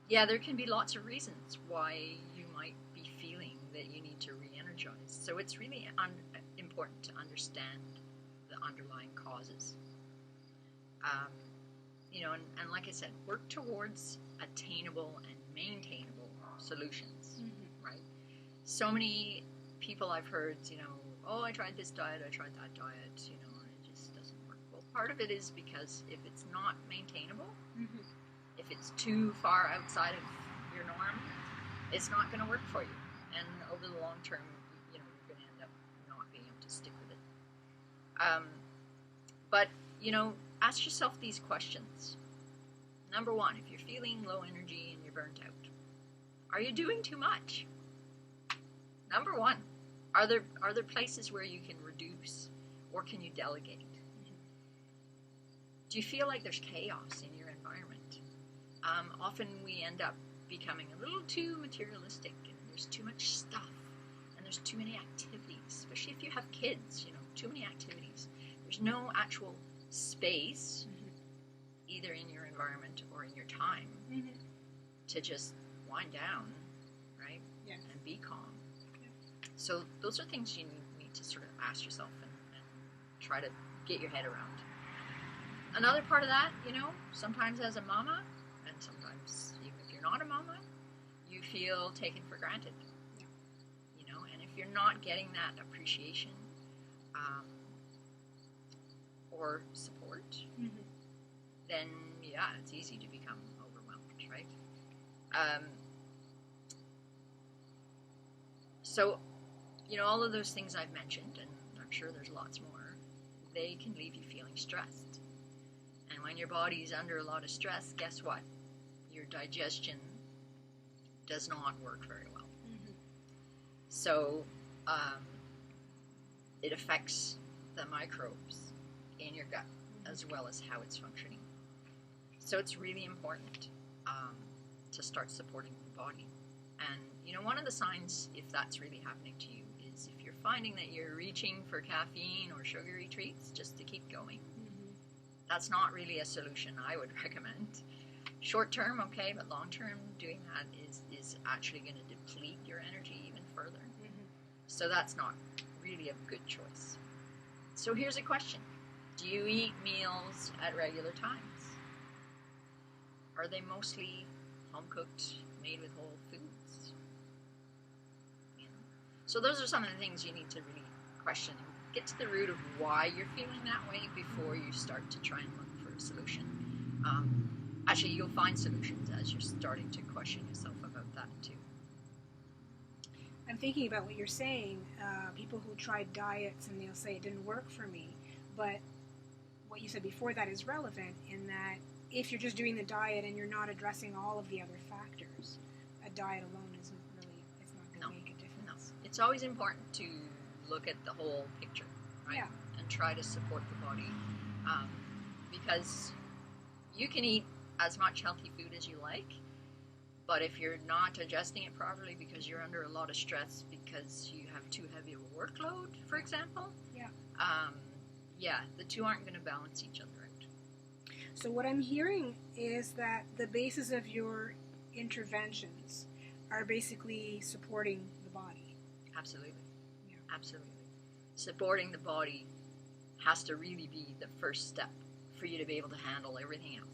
Yeah, there can be lots of reasons why you might be feeling that you need to re-energize. So it's really important to understand the underlying causes. Um, and like I said, work towards attainable and maintainable solutions, right? So many people I've heard, oh, I tried this diet, I tried that diet, and it just doesn't work. Well, part of it is because if it's not maintainable, if it's too far outside of your norm, it's not going to work for you. And over the long term, you're going to end up not being able to stick with it. But, ask yourself these questions. Number one, if you're feeling low energy and you're burnt out, are you doing too much? Number one, are there places where you can reduce, or can you delegate? Do you feel like there's chaos in your environment? Often we end up becoming a little too materialistic, and there's too much stuff, and there's too many activities, especially if you have kids, too many activities. There's no actual space, either in your environment or in your time, to just wind down, right? Yes. And be calm. Yeah. So those are things you need to sort of ask yourself and try to get your head around. Another part of that, sometimes as a mama, and sometimes even if you're not a mama, you feel taken for granted. Yeah. And if you're not getting that appreciation or support, then yeah, it's easy to become overwhelmed, right? So, all of those things I've mentioned, and I'm sure there's lots more, they can leave you feeling stressed. And when your body's under a lot of stress, guess what? Your digestion does not work very well. So, it affects the microbes in your gut as well as how it's functioning. So it's really important to start supporting the body. And, one of the signs, if that's really happening to you, is if you're finding that you're reaching for caffeine or sugary treats just to keep going, that's not really a solution I would recommend. Short term, okay, but long term, doing that is actually going to deplete your energy even further. So that's not really a good choice. So here's a question. Do you eat meals at regular times? Are they mostly home-cooked, made with whole foods? So those are some of the things you need to really question and get to the root of why you're feeling that way before you start to try and look for a solution. Actually, you'll find solutions as you're starting to question yourself about that too. I'm thinking about what you're saying. People who tried diets and they'll say it didn't work for me, but what you said before that is relevant in that if you're just doing the diet and you're not addressing all of the other factors, a diet alone isn't really, it's not going to make a difference. No. It's always important to look at the whole picture, right? Yeah. And try to support the body. Because you can eat as much healthy food as you like, but if you're not digesting it properly because you're under a lot of stress because you have too heavy of a workload, for example, the two aren't going to balance each other out. So what I'm hearing is that the basis of your interventions are basically supporting the body. Absolutely. Yeah. Absolutely. Supporting the body has to really be the first step for you to be able to handle everything else.